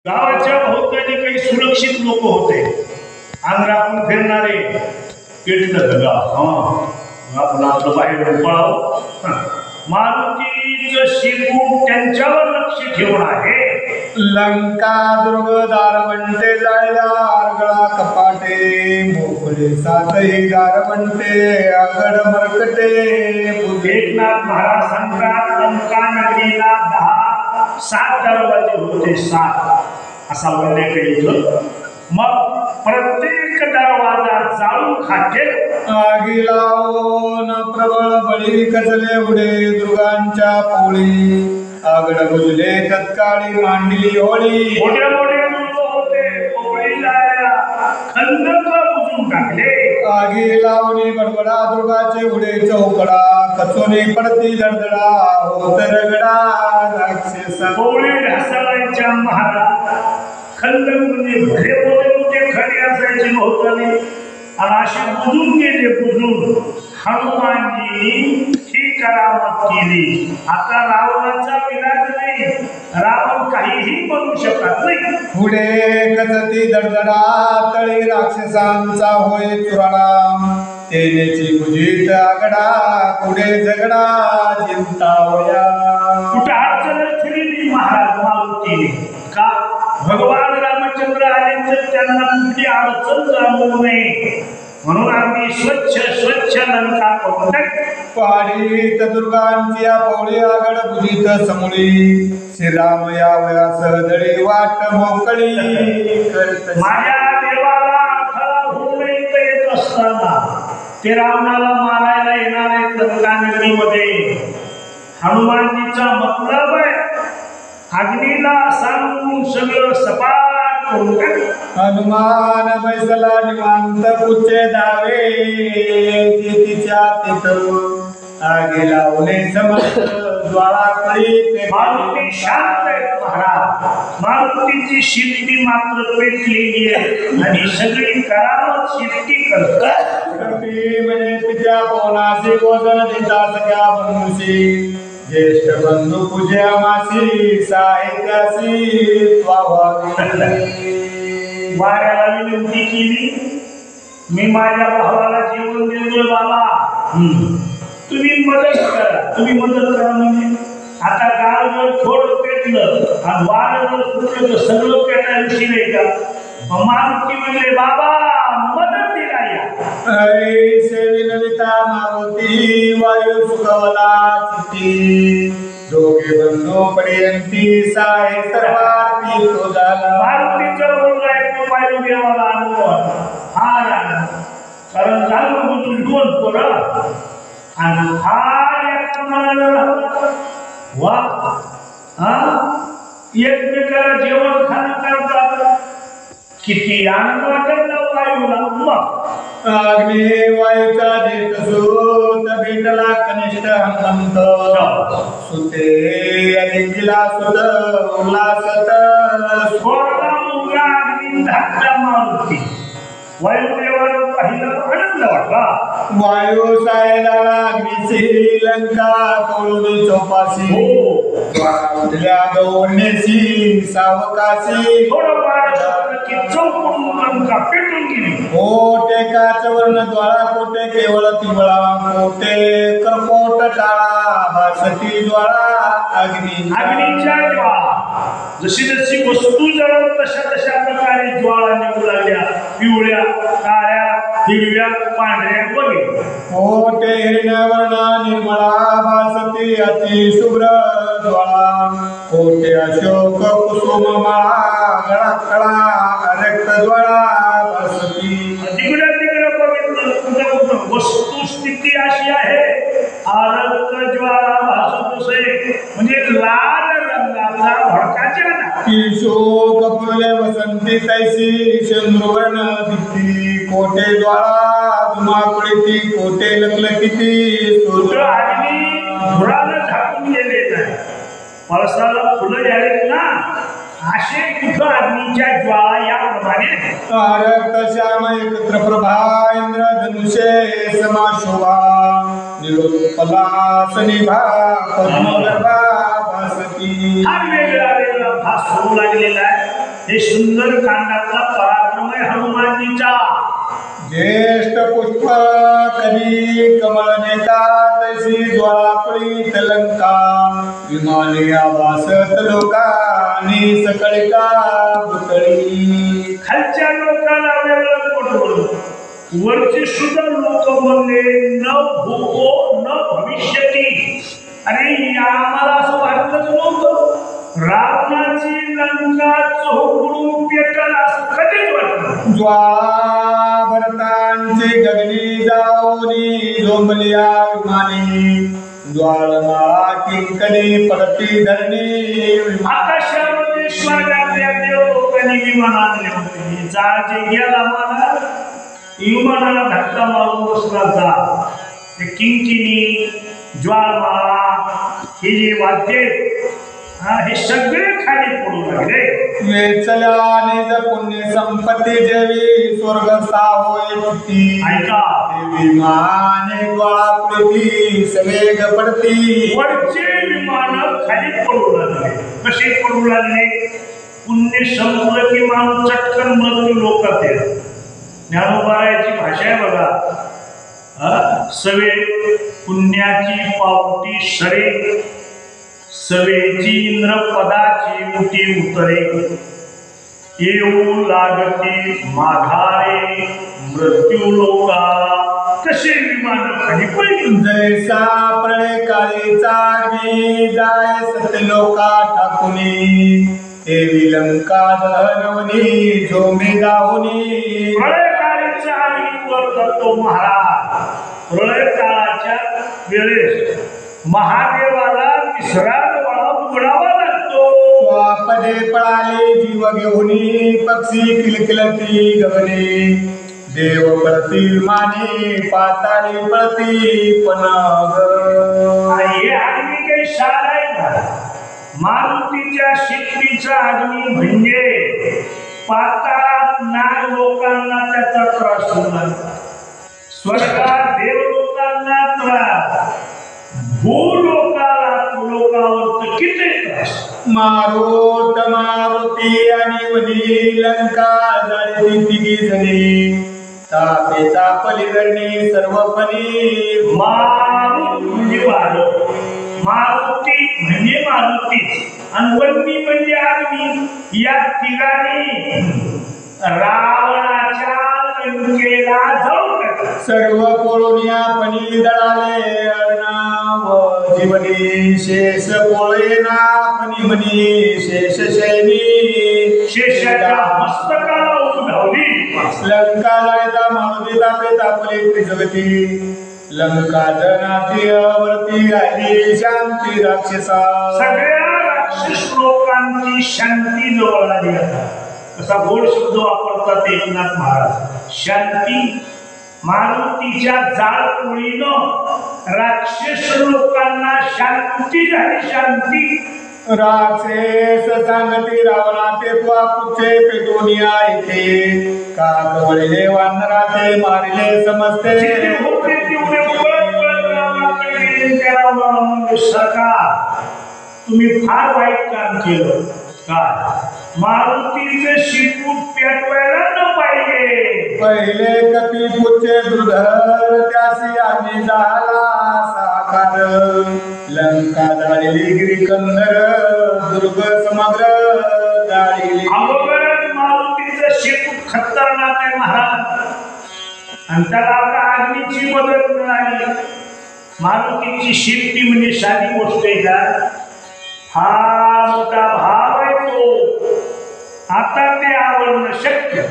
गावाच्या भोवताली काही सुरक्षित लोक होते, अंग राखून फिरणारे. पेटलं गाव, आपण आपलं बाहेर पळाव. मारुतीचं शिकून त्यांच्यावर लक्ष ठेवून आहे. लंका दुर्गदार म्हणते जायला आरगळा कपाटे, मोकळे सातही दार म्हणते आगड मरकटे. एकनाथ महाराज सांगतात, लंका नगरीला 7 दरवाजे होते, 7 असा उल्लेख इथं. मग प्रत्येक दरवाजा जाळून खाते. आगी लावून प्रबळ बळी कचले उडे दुर्गांच्या पोळी, आगड बुजले तत्काळी मांडली होळी. मोठे मोठे दुर्ग होते, पोळीला खंडक बुजून टाकले. आगी लावणी बडबडा दुर्गाचे उडे चौकडा, कचोनी पडती दडदडा होत रगडा. राक्षस पोळी ढासळायच्या महाराज. खंडक म्हणजे भले मोठे मोठे खडे असायचे भोवताली, आणि असे बुजून गेले. बुजून हनुमानजी ही करामत केली. आता रावणाचा विलाज नाही, रावण काहीही बनू शकत नाही. पुढे कचती दडदडा तळी राक्षसांचा होय चुराडा, तेनेची गुजीत आगडा पुढे झगडा चिंता होया. कुठं अडचण फिरली महाराज मारुतीने का? भगवान रामचंद्र आले तर त्यांना कुठली अडचण जाणवू नये म्हणून आम्ही स्वच्छ लंका करून टाकली. पहाडीत दुर्गांची पोळी आगड बुजीत समोळी, श्रीराम यावया सहदळी वाट मोकळी. माझ्या देवाला अडथळा होऊ नये येत असताना ते रावणाला मारायला येणार आहेत लंका नगरीमध्ये. हनुमानजीचा मतलब आहे अग्नीला सांगून सगळं सपाट करून टाकलं. हनुमान बैसला निवांत पुचे दावे, तिच्या तिथं आगी लावले समर्थ ज्वाळा कळी. मारुती शांत आहे महाराज. मारुतीची शिफ्टी मात्र पेटलेली आहे आणि सगळी करामत शिफ्टी करतात. म्हणजे तिच्या पवनाशी गोजन देता सगळ्या बंधूशी, ज्येष्ठ बंधू पूज्या मासी साहित्यासी वाऱ्याला विनंती केली, मी माझ्या भावाला जेवण देतोय बाबा, तुम्ही मदत करा. तुम्ही मदत करा म्हणजे आता गाव जर थोडं पेटलं आणि वारं जर सुटलं तर सगळं पेटायला शिरे का? मारुती म्हणले बाबा मदतीला या. विनविता मारुती वायू सुखवला चित्ती, दोघे बंधू पर्यंती साहे सर्वार्थी तो झाला. मारुतीचं बोलणं ऐकून वायू देवाला अनुभव हा राहिला. कारण झालं बुजून 2 पोरं आणि हा एका मनाला वा एकमेकाला जेवण खाणं करतात. किती आनंद वाटत वायूला. मग अग्नी वायूचा देत सूत भेटला कनिष्ठ हंत, सुते अनिला सुत उल्हासत स्वर्गा मुलगा अग्नी धाकटा मारुती. वायुदेवाला पाहिलं आनंद वाटला. वायू सायला अग्निशी लंका तोडून चौपाशी, उठल्या गौरनेशी सावकाशी. थोडं वाढ की चौकून लंका पेटून गेली. कोटे काच वर्ण ज्वाळा कोटे केवळ तिवळा, कोटे करपोट काळा भासती ज्वाळा अग्नी. अग्नीच्या ज्वाळा जशी जशी वस्तू जळत तशा प्रकारे ज्वाळा निघू लागल्या. पिवळ्या, काळ्या, हिरव्या, पांढऱ्या वगैरे. कोटे हिरण्यवर्णा निर्मळा भासती अति शुभ्र ज्वाळा, कोटे अशोक कुसुम माळा गळा कळा रक्त ज्वाळा भासती. तिकडे बघितलं कुठं वस्तुस्थिती अशी आहे. आरक्त ज्वाळा भासत म्हणजे लाल रंगाचा भडकाच्या शोक फुले वसंती तैसी चंद्रवर्ण दिसती, कोटे ज्वाळा धुमाकुळीती कोटे लखलखीती. अग्नी धुरानं झाकून गेले नाही. पळसाला फुलं यायलेत ना, असे कुठं अग्नीच्या ज्वाळा याप्रमाणे. रक्त श्याम एकत्र प्रभा इंद्रधनुषे समाशोभा, निलोत्पला सनिभा पद्मगर्भा भासती. हा वेगळा भास होऊ लागलेला आहे. हे सुंदर कांडातला पराक्रम आहे हनुमानजीचा. ज्येष्ठ पुष्प कधी कमळ नेता तशी ज्वाळापळीत लंका विमाने आभासत लोकांनी सकळिका पुतळी. खालच्या लोकांना वेगळं पटवलं, वरचे सुद्धा लोक म्हणले न भूतो न भविष्यती. अरे आम्हाला असं वाटलंच नव्हतं रावणाची लंका चोहून पेटल असं कधीच वाटलं. ज्वाळा भरतांची गगनी जाऊनी झोंबलिया विमानी ज्वाळमा किंकणी पडती धरणी. आकाशामध्ये स्वर्गातल्या देव लोकांनी विमान आणले होते. जाळचे गेला मला विमानाला धक्का मारून बसला जा. ते किंकिणी ज्वाळमाळा हे जे वाद्य हे सगळे खाली पडू लागले. वेचल्या निज पुण्य संपत्ती जेवी स्वर्गस्था होय ती. ऐका विमाने ज्वाळा पडती सवेग पडती. वरचे विमान खाली पडू लागले. कसे पडू लागले? पुण्य संपलं की माणूस चटकन मृत्यू लोकात येतो. ज्ञानोबारायाची भाषा आहे बघा. सवे पुण्याची पावटी सरे सवेची इंद्र पदाची उटी उतरे येऊ लागती माघारे मृत्यू लोका. कसे विमान खाली पडली. जैसा प्रळय काळीचा अग्नी जाय सत्यलोका टाकुनी देवी लंका दहनवनी झोमे दाहुनी. प्रळय काळीचा अग्नी वर करतो महाराज. प्रळय काळाच्या वेळेस महादेवाला तिसरा डोळा उघडावा लागतो. स्वापदे पळाले जीव घेऊनी पक्षी किलकिलती गगने देव पळती माने पाताळी पळती पनग. हे अग्नी काही साधा आहे का? मारुतीच्या शिकवीचा अग्नी म्हणजे पाताळात नाग लोकांना त्याचा त्रास होणार, स्वर्गात देव लोकांना त्रास, भूलोकाला लोकावर तर किती त्रास. मारुत मारुती आणि वनी लंका जाळी तिघी जणी तापे तापली धरणी सर्वपणी. मारुत म्हणजे वारं, मारुती म्हणजे मारुती आणि वन्नी म्हणजे अग्नी. या तिघांनी रावणाच्या लंकेला जळून टाकलं. सर्व पोळोनिया पणी दळाले अर्णाव जीवनी शेष पोळेना पणी मनी शेष शैनी. शेषाच्या मस्तकाला उधावली. लंका लढता मारुती तापे तापले त्रिजगती लंका जनाती अवरती राहिली शांती राक्षसा. सगळ्या राक्षस लोकांची शांती जवळ आली. असा गोड शब्द वापरतात एकनाथ महाराज. शांती. मारुतीच्या जाळपोळीनं राक्षस लोकांना शांती झाली. शांती. राक्षस सांगती रावणाते पुचे पेटोनिया येथे का कवळले वानराते मारिले समजते. सरकार तुम्ही फार वाईट काम केलं. काय? मारुतीचे शिपूट पेटवायला न पाहिजे. पहिले कपी पुचे दुर्धर त्यासी आम्ही झाला साकार. लंका जाळली गिरिकंदर दुर्ग समग्र जाळली. अगोदरच मारुतीचं शिपूट खतरनाक आहे महाराज आणि त्याला आता अग्नीची मदत मिळाली. मारुतीची शिफ्टी म्हणजे साधी गोष्ट आहे का? हा मोठा भाव आहे तो. आता ते आवडणं शक्य.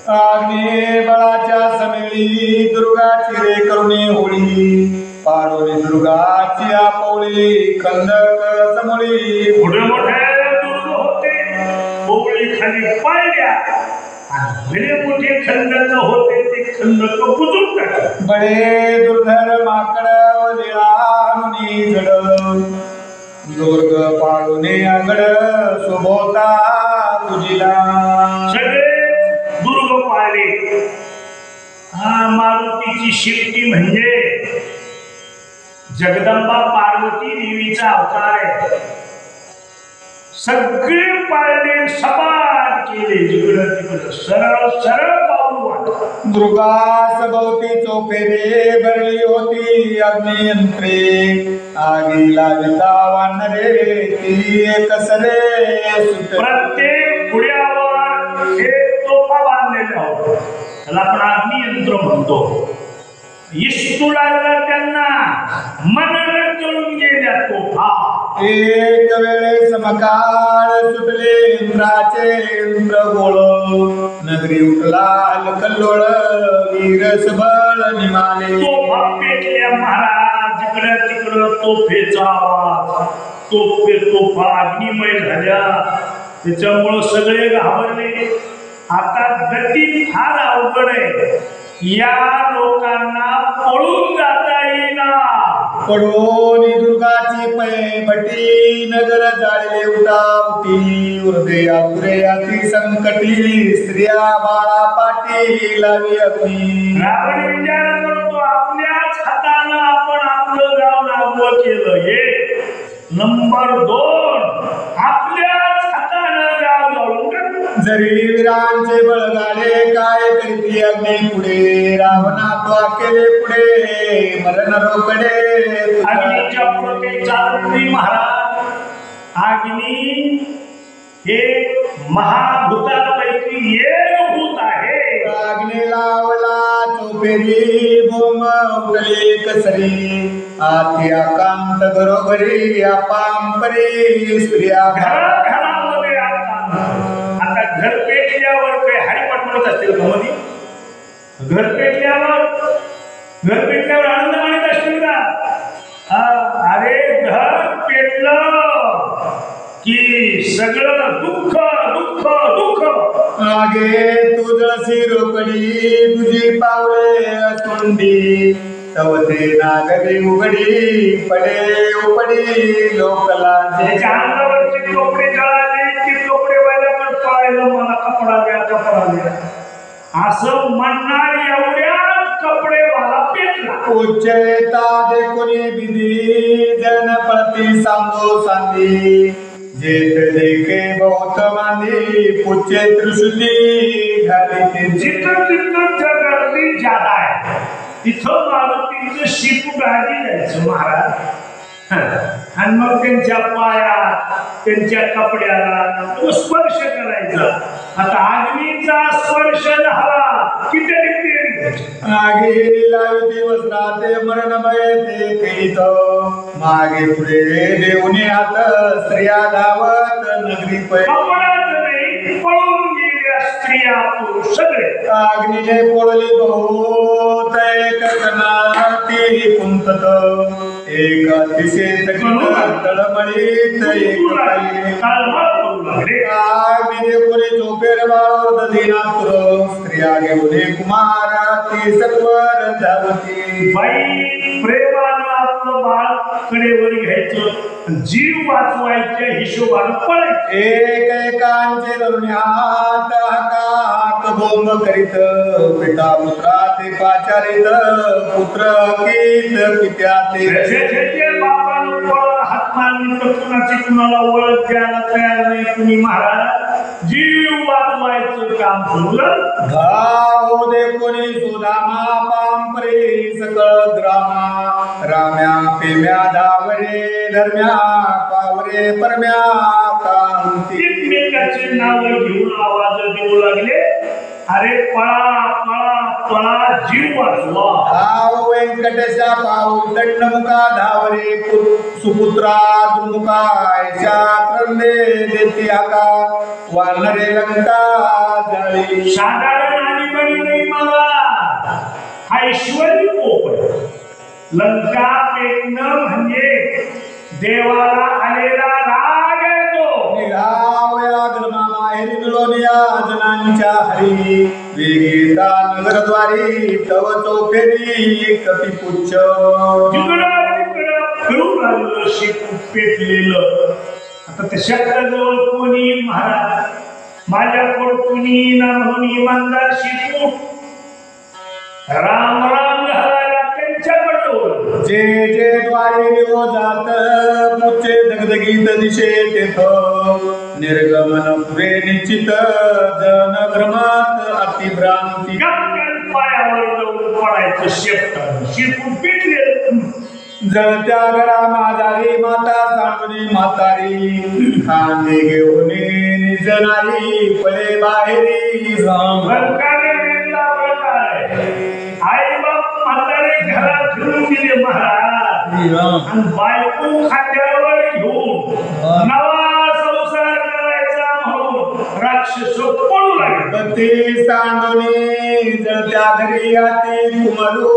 अग्नी बळाच्या समेळी दुर्गाची रे करुणे होळी पाडोली दुर्गाची आपोळी खंदक समोळी. मोठे मोठे दुर्ग होते, पोळी खाली पाडल्या आणि भले मोठे खंदक होते ते खंदक बुजून टाकले. बडे दुर्धर माकड वलिळानुनी जड दुर्ग पाडूने आगड सुभोता तुझीला. सगळे दुर्ग पाळले. हा मारुतीची शिफ्टी म्हणजे जगदंबा पार्वती देवीचा अवतार आहे. सगळे पाळणे सपाट केले जिकडं तिकडं सरळ सरळ पाऊल वाट दुर्गा सभोवती चोपेरे भरली होती अग्नियंत्रे आगीला विता वानरे ती कसरे सुट प्रत्येक पुढ्यावर हे तोफा बांधलेले होते त्याला आपण अग्नियंत्र म्हणतो इस्तू लागला त्यांना मनन करून गेल्या तोफा एक वेळे समकाळ सुटले इंद्राचे इंद्र गोळ नगरी उठला कल्लोळ वीरस बळ निमाले तोफा पेटल्या महाराज जिकडं तिकडं तोफेचा आवाज तोफा अग्निमय झाल्या त्याच्यामुळं सगळे घाबरले आता गती फार अवघड आहे या लोकांना पळून जाता येईना पडोनी दुर्गाची पैबटी नगर जाळले उठावती हृदय अति संकटी स्त्रिया बाळा पाठी लावी अग्नी रावण विचार करतो आपल्याच हातानं आपण आपलं गाव नागवं केलं एक नंबर 2 आपल्याच हातानं गाव जाळून जरी वीरांचे बळगाडे काय करीती अग्नी पुढे रावणा तो केले पुढे मरण रोकडे अग्नीच्या पुढे काही चालत नाही महाराज अग्नी हे महाभूतापैकी एक भूत आहे अग्नी लावला चोपेरी बोम उठले कसरी आती आकांत घरोघरी अपांपरी स्त्रिया घरामध्ये आता घर पेटल्यावर काही हरिपाठ म्हणत असतील का मध्ये घर पेटल्यावर आनंद मानत असतील का अरे घर पेटलं की सगळं दुःख दुःख दुःख आगे तुझी रोकडी तुझी पावले असुंडी तवते नागरी उघडी पडे उपडी लोकला ज्याच्या अंगावरचे कपडे जळाले ते कपडे व्हायला पण पळायला मला कपडा द्या असं म्हणणार एवढ्याच कपडे वाला पेटला उच्चता दे कोणी बिदी जन प्रति सांगो सांदी जेत देखे बहुत मांदी पुचे त्रिशुती घाली जिथं गर्दी ज्यादा आहे तिथं मारुतीचं शिपूट आधी जायचं महाराज आणि मग त्यांच्या पायात त्यांच्या कपड्याला स्पर्श करायचा आता अग्नीचा स्पर्श झाला की आगे लावते वस्त्राते मरणमय ते करीत मागे पुढे देऊनी हात स्त्रिया धावत नगरी पळून गेल्या स्त्रिया पुरुष सगळे अग्नीने पोळले बहुत एक कनाती कुंतत एक अतिशय तळमळीत एक अग्नीने कोणी झोपेर बाळ दधीनातुर स्त्रिया घेऊने कुमार ती सत्वर धावती बाई प्रेमानं आपलं बाळ कडेवर घ्यायचं जीव वाचवायच्या हिशोबानं पळायचं एकेकांचे धरुण्यात हाक बोंब करीत पिता पुत्रा ते पाचारित पुत्र गीत पित्या ते बापानं पळ हात मारली तर कुणाला ओळख द्यायला तयार नाही कुणी महाराज जीव वाचवायचं काम सुरू धाव दे कोणी सुदामा पांपरे सकळ ग्रामा राम्या पेम्या धावरे धर्म्या पावरे परम्या कांती एकमेकाचे नाव घेऊन आवाज देऊ लागले अरे पळा पळा पळा जीव वाचवा धाव व्यंकटेशा पाऊ दंडमुखा धावरे सुपुत्रा दुर्मुखा ऐशा त्रंदे देती आका वानरे लंका जाळी साधारण आणि बरी नाही मला ऐश्वरी कोप लंका पेटणं म्हणजे देवाला आलेला राग येतो निघावया धर्मामाहेरी मिळवल्या जनांच्या हरी वेगेता नगरद्वारी तव चौफेरी कपिपुच्छ जिकडं तिकडं फिरून राहिलं शिकून पेटलेलं आता त्या शब्दाजवळ कोणी महाराज माझ्याकडं कुणी ना म्हणून इमानदार शिकू राम राम घालायला त्यांच्याकडं जे जे द्वारे जात मुचे दगदगीत दिशे तेथ निर्गमन पुरे निश्चित जन भ्रमात अतिभ्रांती गपकन पायावर जाऊन पडायचं शेपटानं शिरपून पिटले जळत्या घरा माझारी माता सांगली म्हातारी खांदे घेऊन निजनारी पळे बाहेरी जाऊन सरकारने वेगळा प्रकार आई बाप म्हातारे घरात घेऊन गेले महाराज आणि बायको खात्यावर घेऊन नवा संसार करायचा म्हणून राक्षस पळू लागले पती सांडोनी जळत्या घरी आती कुमरू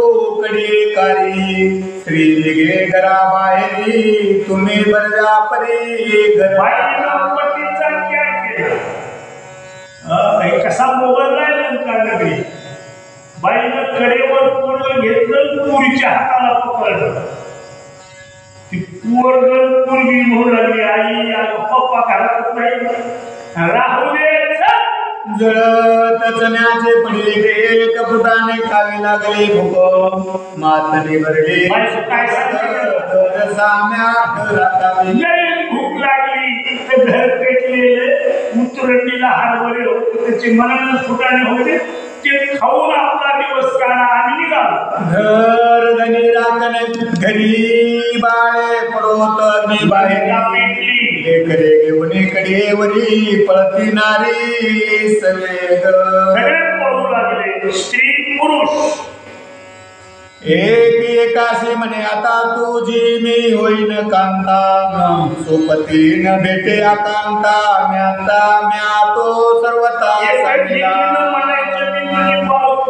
कारी श्री लिगे घरा बाहेरी तुम्ही बरजा परी बाईनं पतीचा त्याग केला कसा मोबदला लंका नगरी बाईनं कडेवर पोरं घेतलं पुरीच्या हाताला पकडलं ती पोरगं पोरगी म्हणू लागली आई अगं पप्पा घरात नाही राहू दे जळत चण्याचे पडले गे कपटाने खावे लागले भूक मातने भरले काय सांगितलं साम्यात राखावे लई भूक लागली तर घर पेटलेले उतरणीला हरभरे होते त्याचे मनानं फुटाणे होते ते खाऊन आपला दिवस काढा आम्ही निघालो घर धनी राखण घरी बाळे पडोत मी बाहेर पेटली लेकरे घेऊन कडेवरी पळती नारी सवेग सगळे पळू लागले स्त्री पुरुष एक एकाशी म्हणे आता तुझी मी होईन कांता सोपती न भेटे आकांता म्याता म्या तो सर्वता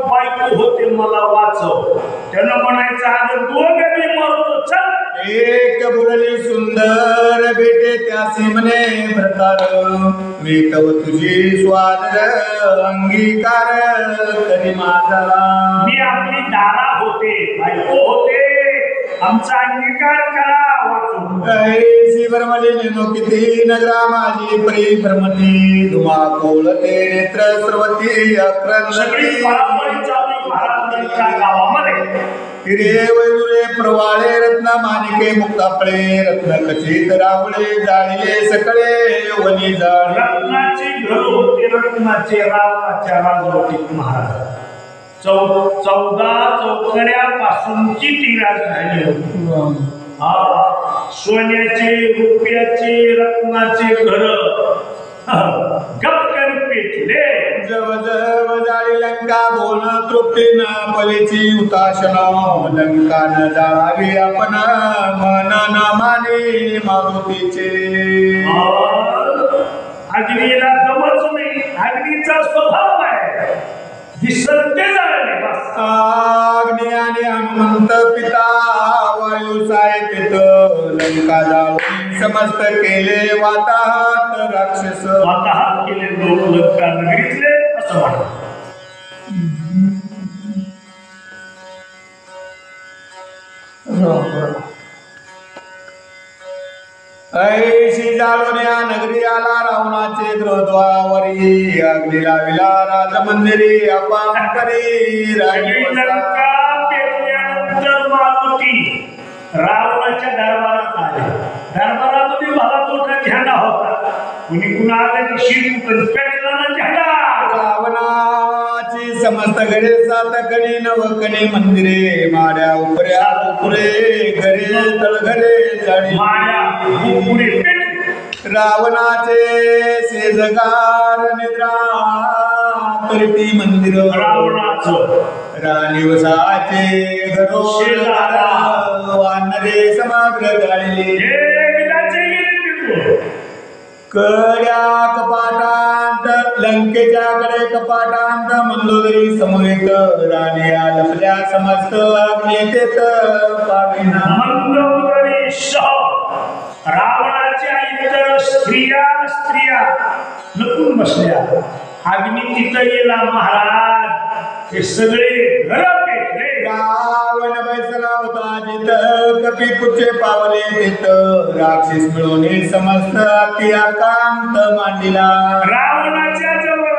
बायको होते मला वाचव त्यानं म्हणायचं अगं दोघे मी मरतो चल एक बोलली सुंदर भेटे त्यासी म्हणे प्रकार मी तव तुझी स्वादर अंगीकार तरी माझा मी आपली दारा होते बायको होते आमचा अंगीकार करा वाचून ऐसी भ्रमली नेनो किती नगरा माझी परी भ्रमती धुमाकूळते नेत्र सर्वती सगळी अक्रंदती परापरी चालू महाराजांच्या गावामध्ये हिरे वैरुरे प्रवाळे रत्न मानिके मुक्ताफळे रत्न खचित रावळे जाळले सकळे वनी जाळ रत्नाची घर होते रत्नाचे रावणाच्या राजवटीत महाराज 14 चौकड्यापासूनची ती राजधानी होती सोन्याचे रुपयाचे रत्नाचे घर गपकन पेटले जव जव जाळी लंका बोल तृप्तीन पलीची उताशन लंका न जाळावी आपण मन न माने मारुतीचे अग्नीला दमच नाही अग्नीचा स्वभाव आहे दिसत ते जाळले बस अग्नी आणि हनुमंत पिता वायू साहित्य लंका जाळून समस्त केले वाताहत राक्षस वाताहत केले दोन लंका नगरीतले असं वाटत ऐशी जाळून नगरी आला रावणाचे गृहद्वावरी अग्नी लाविला राजमंदिरी अपांतरी लंका पेटल्यानंतर मारुती रावणाच्या दरबारात आले दरबारामध्ये भला मोठा झेंडा होता कुणी कुणाला शिर पेटला ना झेंडा रावणाची समस्त घरे सातकणी नवकणी मंदिरे माड्या उपऱ्या उपरे घरे तळघरे जाळी माड्या उपरे पेटली रावणाचे सेजगार निद्रा करती मंदिर रावणाचं राणीवसाचे घरोर वानरे समग्र जाळले कड्या कपाटांत लंकेच्या कडे कपाटांत मंदोदरी समवेत राणी लपल्या समस्त अग्नेतेत पाविना मंदोदरी रावणाच्या इतर स्त्रिया लपून बसल्या अग्नी तिथं गेला महाराज हे सगळे घर पेटले रावण बैसला होता जिथं कपी पुढचे पावले तिथ राक्षस मिळवणे समस्त अति आकांत मांडिला रावणाच्या जवळ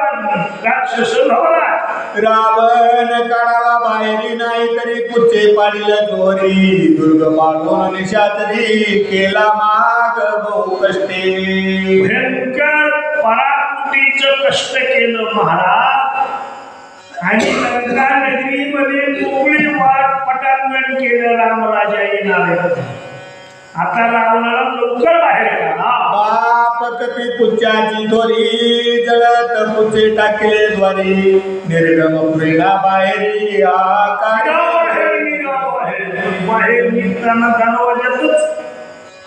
राक्षस भवला रावण काढावा बाहेरी नाही तरी पुढचे पाडील दोरी दुर्ग मागून निशाचरी केला माग बहु कष्टे भयंकर पराकुटीचं कष्ट केलं महाराज आणि लंका नगरीमध्ये मोकळी वाट पटांगण केलं रामराजा येणार आहे. आता रावणाला लवकर बाहेर काढा. बाप कपी पुच्याची दोरी जळत पुचे टाकले द्वारी निर्गम पुरेला बाहेरी बाहेर निघताना दरवाजातच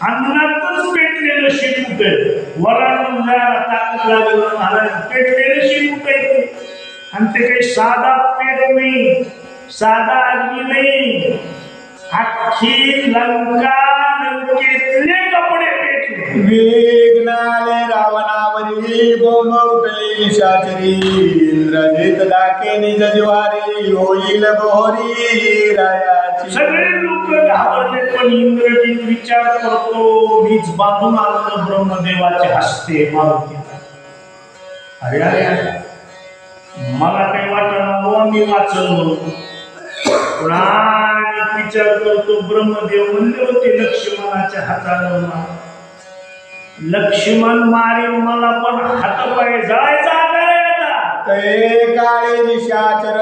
अंगणातच पेटलेलं शिंपट वरण ताकद लागलं महाराज. पेटलेलं शिंपट आणि ते काही साधा पेट नाही, साधा अग्नी नाही, अख्खी लंका लंकेतले कपडे पेटले. विघ्नाले रावणावरी बोंबवटली निशाचरी इंद्रजित दाखे निज ज्वारी होईल गोहरी रायाची. सगळे लोक घाबरले पण इंद्रजित विचार करतो मीच बांधून आलो ब्रह्मदेवाचे हस्ते मारुतीचा. अरे अरे मला काही वाटलं मी वाचलो विचार करतो ब्रह्मदेव म्हणले होते लक्ष्मणाच्या हातानं लक्ष्मण मारीन मला पण हातपाय जळायचा ते काळे निशाचर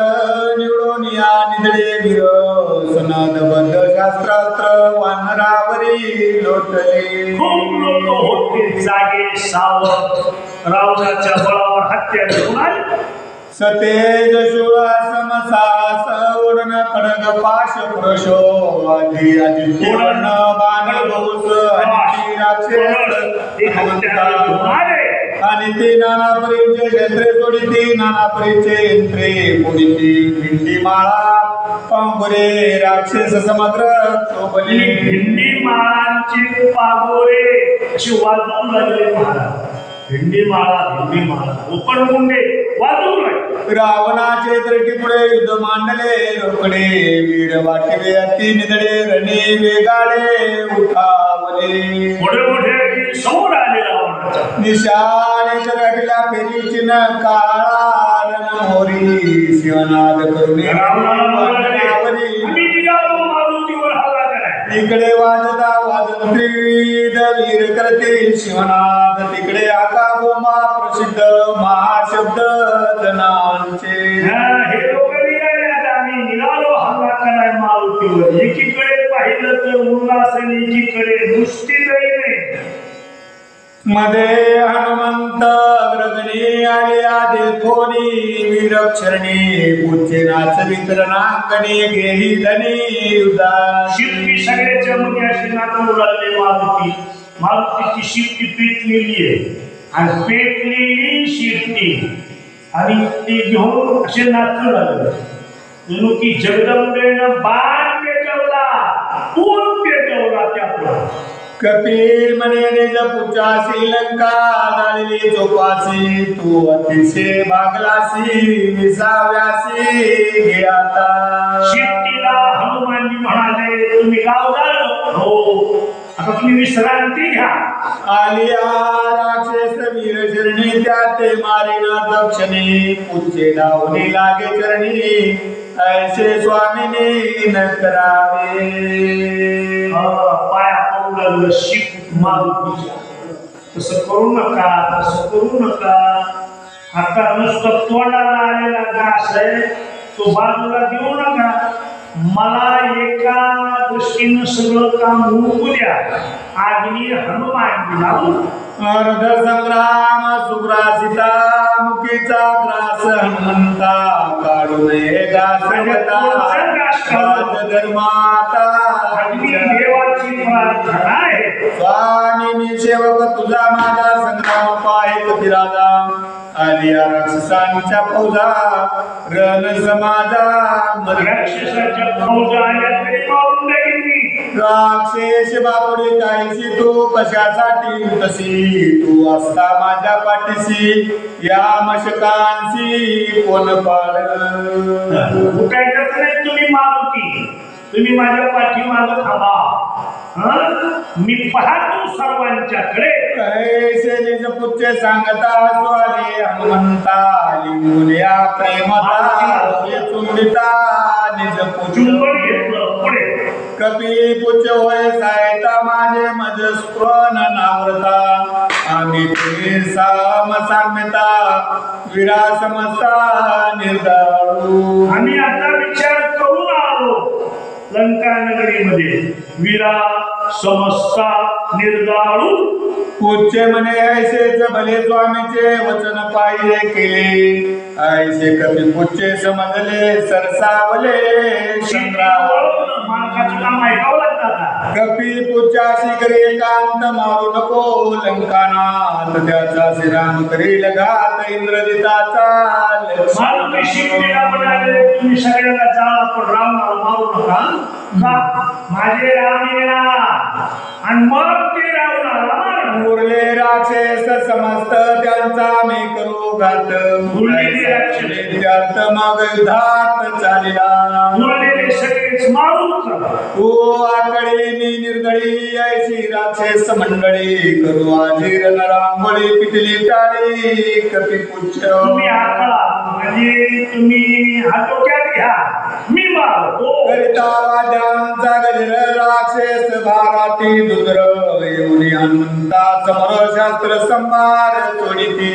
निवडून या निधडे वीर सनदबद्ध शास्त्रास्त्र वानरावरी लोटले. खूप लोक होते जागे सावध रावणाच्या बळावर हत्या घेऊन आले. सतेज शूळासमसास ओढण खडग पाश पुरुषो आधी आधी पूर्ण बाण बहुस आणि राक्षस आणि ते नाना परीचे यंत्रे सोडिती नाना परीचे यंत्रे पोडिती भिंडी माळा पांगुरे राक्षस समग्र शोभली. भिंडी माळांची पागोरे अशी वाजवून लागले महाराज. भिंडी माळा ओपण मुंडे वाजवून लागले. रावणाचे तरटी पुढे युद्ध मांडले रोकडे वीर वाटवे अति निधडे रणे वेगाडे उठावले. मोठे मोठे समोर आले रावणाच्या निशाने चरडला फेरी चिन्ह काळा रण मोरी शिवनाद करुणे इकडे वाजता वाजत त्रिविध वीर करते शिवनाद तिकडे आका बोमा प्रसिद्ध महाशब्द जनांचे. हे लोक आम्ही निघालो हल्ला कराय मारुतीवर. एकीकडे पाहिलं तर उल्हास आणि एकीकडे नुसती नाही. मध्ये हनुमंत ग्रगणी आले आदे थोनी वीरक्षरणी पुचे नाच वितरणांकणी घेही धनी उदा. शिप्टी सगळ्याच्या मध्ये अशी नाचू लागले मारुती. मारुतीची शिप्टी पेटलेली आहे आणि पेटलेली शिप्टी आणि ती घेऊन असे नाचू लागले. जणू की जगदंबेनं बाण पेटवला, पूर्ण पेटवला त्यापुढे. कपी म्हणे निज पुचासी लंका जाळली चोपासी तू अतिशय भागलासी विसाव्यासी घे आता. शिट्टीला हनुमानजी म्हणाले तुम्ही गाव जाल हो आता तुम्ही विश्रांती घ्या. आलिया राक्षस वीर शरणी त्या ते मारिना दक्षिणी पुचे धावणी लागे चरणी ऐसे स्वामिनी न करावे. पाया पडू लागलं शिप मारुतीच्या. तसं करू नका. आता नुसतं तोंडाला आलेला घास आहे तो बाजूला देऊ नका. मला एका दृष्टीनं सगळं काम होऊ द्या. आग्नी हनुमान लावू. अर्ध संग्राम सुग्रासिता मुखीचा ग्रास हनुमंता काढू नये गासगता धर्माता. देवाची प्रार्थना आहे. स्वामी मी सेवक तुझा माझा संग्राम पाहित फिराजा आलिया राक्षसांच्या फौजा रण समाजा राक्षसाच्या फौजा आल्या तरी पाहून जाईल मी. राक्षस बापुडी काहीशी तू कशासाठी तशी तू असता माझ्या पाठीशी या मशकांशी कोण पाड. काय करत नाही तुम्ही मारुती. तुम्ही माझ्या पाठीमागं थांबा. मी पाहतो सर्वांच्याकडे. कैसे निज पुच्चे सांगता स्वाले हनुमंता लिहून या प्रेमता चुंबिता निज चुंबन घेतलं पुढे. कपी पुच्छ होय सायता माझे मज स्पृन नावरता मागितली साम्यता विरा समस्ता निर्धारू. आम्ही आता विचार करून आलो लंका नगरीमध्ये विरा समस्ता निर्धारू. पूज्य म्हणे ऐसेच भले स्वामीचे वचन पाहिले केले. ऐसे कपी पूज्य समजले सरसावले संग्राम. मालकाचं काम ऐकावं लागतं. कपी पूज्याशी करी एकांत मारू नको लंकानाथ. त्याचा श्रीराम करील घात इंद्रजिताचा मारुती शिकलेला म्हणाले तुम्ही सगळ्यांना जाळा पण रावणाला मारू नका. माझे राम येणार आणि मग ते रावणाला मार. उरले राक्षस समस्त त्यांचा मी करू घात. त्यार्थ मग युद्धात चालिला. उरलेले सगळेच मारून चला. ओ आकडी मी निर्दळी ऐशी राक्षस मंडळी. करू आजीर नरांगोळी पिटली टाळी कपी पुच्छ. तुम्ही आकळा म्हणजे तुम्ही हातोक्यात घ्या मी मारतो. करिता वाद्यांचा गजर राक्षस भाराती दुद्र. येऊन हनुमंता समर शास्त्र संभार सोडिती.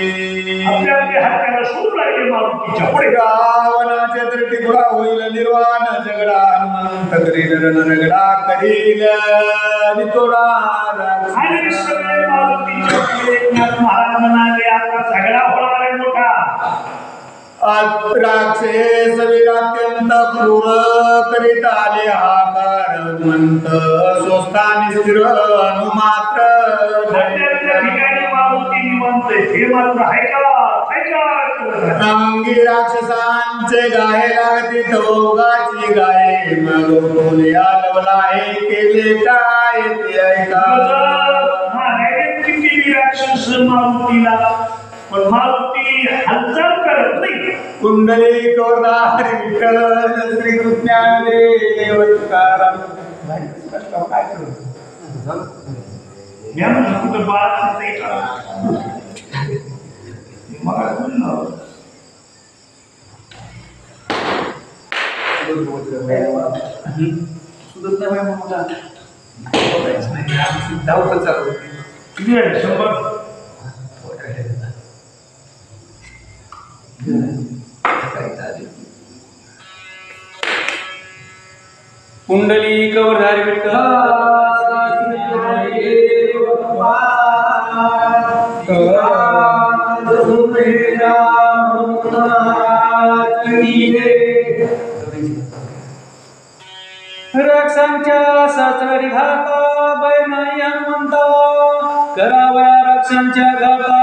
आपल्या हाताला सुरू लागले मारुतीच्या पुढे. रावणाचे दृष्टी गुळा होईल निर्वाण झगडा. हनुमंत करील रणरगडा करील नितोडा. आणि सगळे मारुतीच्या पुढे एकनाथ महाराज म्हणाले आता झगडा होणार आहे मोठा. राक्षस वीरात्यंत क्रूर करीत आले हाकार. हनुमंत स्वस्थानी स्थिर अनुमात्र. ठिकाणी मारुती निवंत हे मात्र ऐका अंगी राक्षसांचे गाये लागती तोगाची गाये. मग बोलिया लवलाय केले काय ते ऐका. किती राक्षस मारुतीला पण मारुती हालचाल करत नाही. कुंडली कोरदार विठ्ठल श्री कृष्णादेव तुकाराम. काय करू कुठं बाळ नाही का मला कुंडली कवरधारी विठ्ठल रक्षांच्या सासरी घाता बैनाई हनुमंता. करावया रक्षांच्या घाता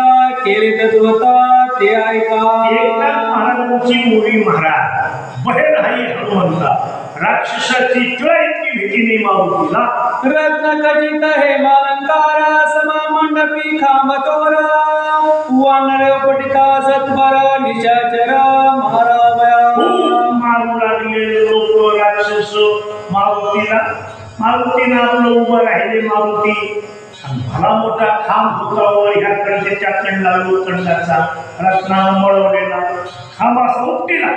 केले तत्वता ते ऐका. एकनाथ महाराजांची मुली महाराज बहेर हाई हनुमंता. राक्षसाची तुला इतकी भीती नाही मारुतीला. रत्न खचित हे मालंकार समा मंडपी खांबतोर. वानर पटिता सत्वर निशाचर मारावया. मारू लागलेले लोक राक्षस मारुतीला. मारुतीनं आपलं उभं राहिले. मारुती भला मोठा खांब होता वर ह्या कडच्या कंडा लोखंडाचा रत्नानं मळवलेला खांब असा उपटीला.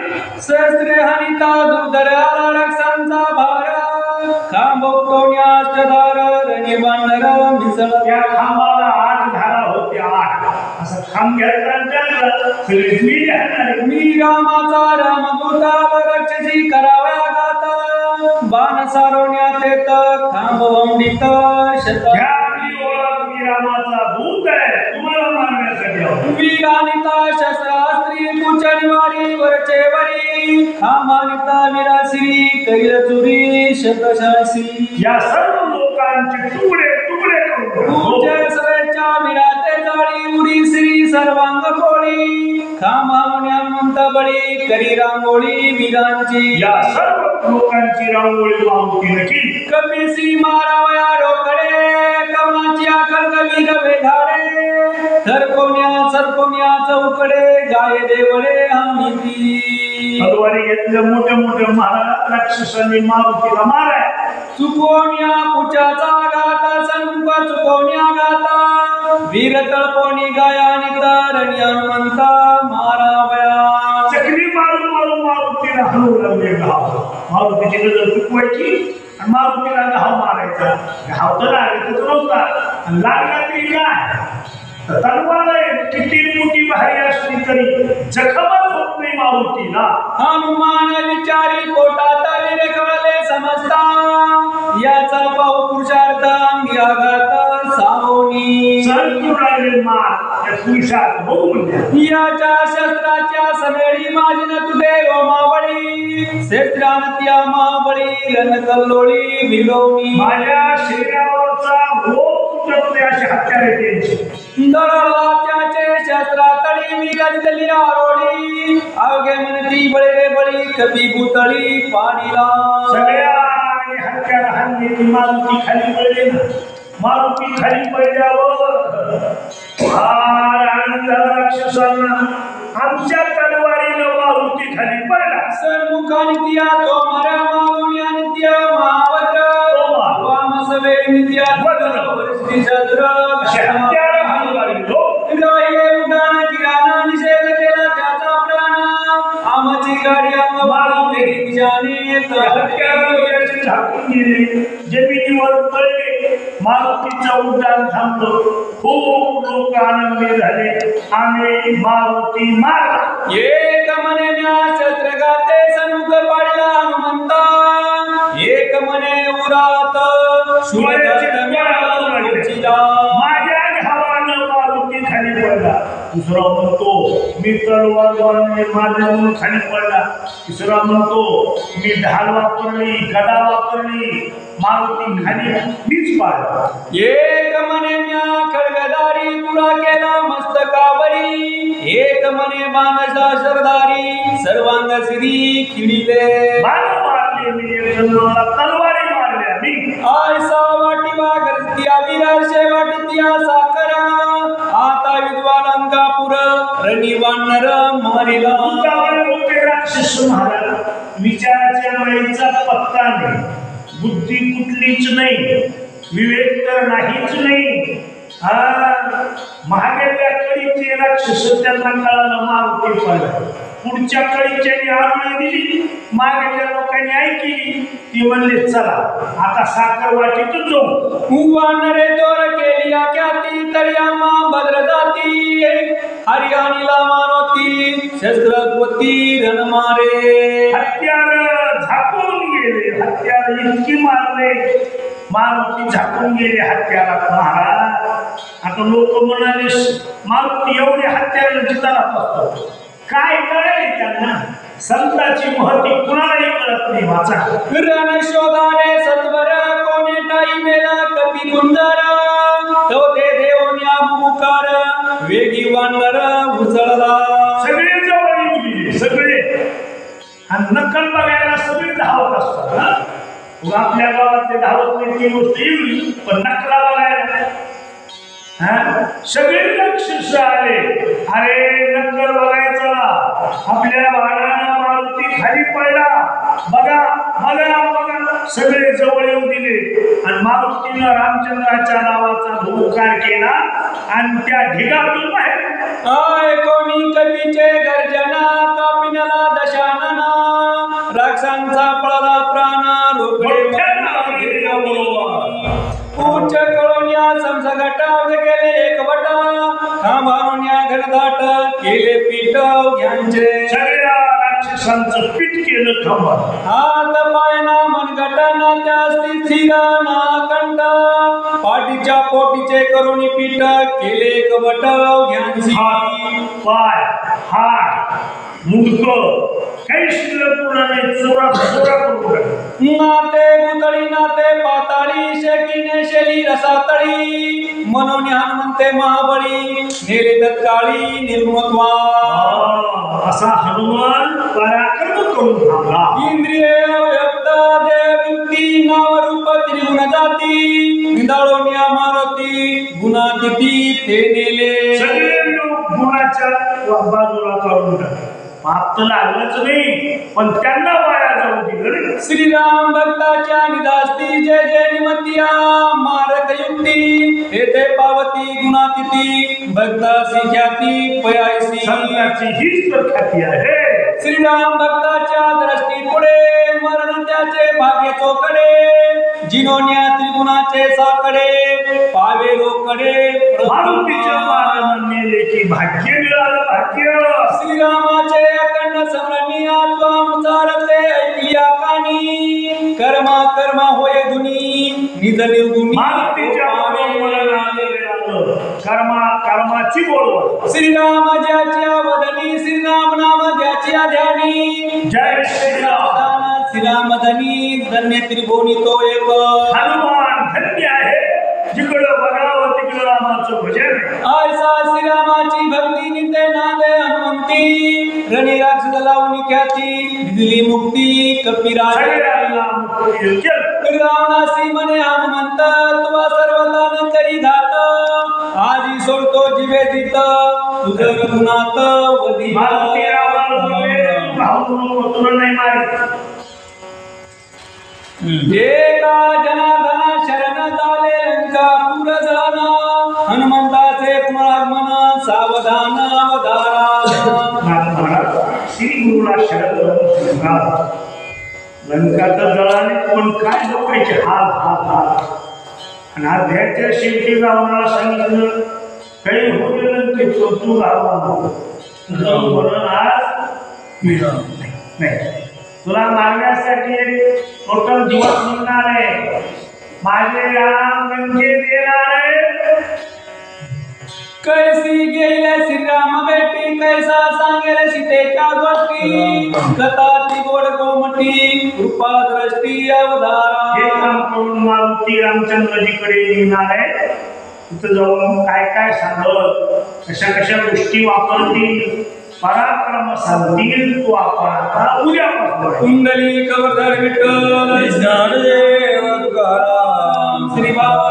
शस्त्रे हनिता दुर्धर आला रक्षांचा भार. खांब उपटवण्याष्टधार रणी बांधर मिसळ. त्या खांबाला 8 धारा होत्या. 8 असं खांब घ्यायचा आणि त्याला सगळी मी हाणणार. मी रामाचा रामदूता रक्षसी कराव्या गाता. बाण सारवण्यात येत खांब वंडित शत. रामाचा दूत आहे तुम्हाला मारण्यासाठी. वीरानिता शस्त्रास्त्री कुचनिवारी वरचे वरी. खांबानिता विराश्री कैल चुरी शतशासी. या सर्व लोकांचे तुकडे तुकडे तुझे सवेच्या विराते जाळी उरी श्री सर्वांग कोळी. खांबा हनुमंत बळी करी रांगोळी वीरांची. या सर्व लोकांची रांगोळी मारुतीने केली. कपीसी मारावया रोकडे कवनाची आखड कवीर वेधाडे. सरकोण्या सरकोण्या चौकडे गाय देवळे हानिती. भगवाने घेतलं मोठ्या मोठ्या महाराज राक्षसांनी मारुतीला माराय. चुकोण्या पुचाचा गाता संमुख चुकोण्या गाता. वीर तळपोणी गायानी तरणी हनुमंता मारावया. चक्री मारून मारून मारुतीला हलवू लागले घाव. मारुतीची नजर चुकवायची आणि मारुतीला घाव मारायचा. घाव तर लागला तर नव्हता आणि लागला तरी काय तलवार किती मोठी भारी असली तरी जखमच होत नाही मारुतीला. हनुमान विचारी पोटात वीर कळले समजता याचा पाहू पुरुषार्थ अंगी आघात सावनी संतुराले मार या पुरुषात होऊ म्हणजे याच्या शस्त्राच्या समेळी माझी तुझे ओ मावळी क्षेत्रांत्या मावळी रणकल्लोळी भिगवणी माझ्या शरीरावरचा रोग तुटते अशी हत्यारे त्यांची. दळला त्याचे शस्त्रातळी विरजली आरोळी अवघे म्हणती बळी रे बळी कपी भूतळी पाणीला सगळ्या आणि हत्यार हल्ली मारुती खाली पडली ना. मारुती खाली पडल्यावर फार आनंद झाला राक्षसांना. आमच्या तलवारीनं मारुती खाली पडला. सन्मुखानित्या तो मरा मागुण्या नित्य महावज्र वामसवे नित्या वज्र. परिस्थिती शस्त्र अशी हत्यार हलवारी लोक ग्राह्य उड्डाण किराणा निषेध केला त्याचा प्राण आमची गाडी अंग मारुती दिशाने हत्याराची झाकून गेली. जमिनीवर पडले. मारुतीचं उड्डाण थांबलं. खूप लोक आनंदी झाले. आम्ही मारुती मारला. एक मने म्या शस्त्रगाते सन्मुख पाडला हनुमंता एक मने उरात माझ्या घावानं मारुती खाली पडला. दुसरा म्हणतो मी तलवार वारणे माझ्या म्हणून खाली पडला. तिसरा म्हणतो मी ढाल वापरली गदा वापरली मारुती खाली मीच पाडला. एक मने म्या खडगदारी तुला केला मस्तकावरी एक मने मानसा शरदारी सर्वांग श्री किडीले बाण मारले मी जन्माला तलवारी मारल्या मी. आयसा वाटी वागरत्या विराशे वाटित्या साकरा आता विद्वानांकापुर रणिवानर मारिला. भूतावर होते राक्षस महाराज. विचाराच्या माईचा पत्ता नाही. बुद्धी कुठलीच नाही. विवेक तर नाहीच नाही. महागड्या कडीचे राक्षस त्यांना कळालं मारुती पडला. पुढच्या कडीच्याने आरोळी दिली. मागच्या लोकांनी ऐकली. ती म्हणले चला आता साखर वाटीतच जाऊ. वानरे तोर केली ख्याती तर्यामा भद्र जाती हरियाणीला मानवती शस्त्रवती रण मारे. हत्यार झाकून गेले. हत्यार इतकी मारले मारुती झाकून गेले हत्यारात महाराज. आता लोक म्हणाले मारुती एवढे हत्यार जितारात असतो. काय कळले त्यांना. संताची महती कुणालाही कळत नाही. वाचा रण शोधाने सत्वर कोणे टाई मेला कपी कुंदर तो ते देवन्या मुकार वेगी वानर उसळला. सगळे जवळ येऊ दिले सगळे. आणि नक्कल बघायला सगळे धावत असतात. आपल्या गावातले धावत नाही ती गोष्ट येईल पण नकला बघायला सगळे राक्षस आले. अरे नक्कल बघायचा. आपल्या बाळाला मारुती खाली पडला. बघा बघा बघा. सगळे जवळ येऊ दिले आणि मारुतीनं रामचंद्राच्या नावाचा भूकार केला आणि त्या ढिगातून बाहेर आय कोणी कपीचे गर्जना कापिनला दशानना राक्षांचा पळाला प्राण रोकडे उच्च कळोन्या समसगटाव गेले एकवटा खांबारोन्या घनदाट केले पीठ घ्यांचे. सगळ्या राक्षसांचं पीठ केलं खांबा. हात पायना मनगटाना त्या स्थिर ना कंठ पाठीच्या पोटीचे करुणी पीठ केले कवट घ्यांची. पाय हात मुंडक काही शिल्लक नाही. चोरा चोरा करून नाते भूतळी नाते पाताळी शेकीने शेली रसातळी मनोनी हनुमंते महाबळी नेले तत्काळी निर्मत्वा. असा हनुमान पराक्रम करून थांबला. इंद्रिय व्यक्त देव युक्ती नाव रूप त्रिगुण जाती निदाळोन्या मारुती गुणातिथी ते नेले. सगळे लोक गुणाच्या बाजूला काढून टाकले. पाप तर लागलंच नाही पण त्यांना वाया जाऊ दिलं. श्रीराम भक्ताच्या निदास्ती जय जय निमतिया मारक युक्ती येथे पावती गुणातिथी भक्तासी ख्याती पयायसी. संताची हीच तर ख्याती आहे. श्रीराम भक्ताच्या दृष्टी पुढे मरण त्याचे भाग्य चोकडे जिनोन्या उन्हाचे साकडे पावे लोकडे मारुतीच्या मानानं मेले की भाग्य मिळालं भाग्य. श्रीरामाचे अखंड स्मरणी आत्मा चालते ऐकिया कानी कर्मा कर्मा होय धुनी निज निर्गुणी मारुतीच्या मानानं आलं कर्मा कर्माची बोलवा. श्रीराम ज्याच्या वदनी श्रीराम नाम ज्याच्या ध्यानी जय श्रीराम. श्रीराम धनी धन्य त्रिभुवनी तो एक हनुमान धन्य आहे जिकडं बघावं तिकडं रामाचं भजन. आयसा श्रीरामाची भक्ती नित्य नांदे हनुमंती रणी राक्षस लावून ख्याती दिली मुक्ती कपिराज सगळ्यांना मुक्ती केलं. रावणासी म्हणे हनुमंत तुवा सर्वदान करी घात आजी सोडतो जीवे जित तुझं रघुनाथ वधी मारुती रामाला बोलले, तू घाबरू नको, तुला नाही मारित. एका जनार्दना शरण झाले लंका पूर जाना हनुमंताचे पुनरागमन सावधान अवधारा. श्री गुरुला शरण करून लंका तर जळाली पण काय लोकांचे हाल हाल हाल. आणि अध्यायाच्या शेवटी रावणाला सांगितलं काही होते लंके तू घालवा म्हणून आज नाही तुला मारण्यासाठी टोटल दिवस निघणार आहे. माझे राम लंकेत येणार आहे. कैसी गेले श्रीराम बेटी कैसा सांगेल सीतेच्या गोष्टी कथा ती गोड गोमटी कृपा दृष्टी हे अवधारा. काम करून मारुती रामचंद्रजीकडे येणार आहे. तिथं जाऊन काय काय सांगत कशा कशा गोष्टी वापरतील पराक्रम सांगतील तो आपण आता उद्यापासून. कुंडली कवर्धर विठ्ठल ज्ञानदेव तुकाराम श्री बाबा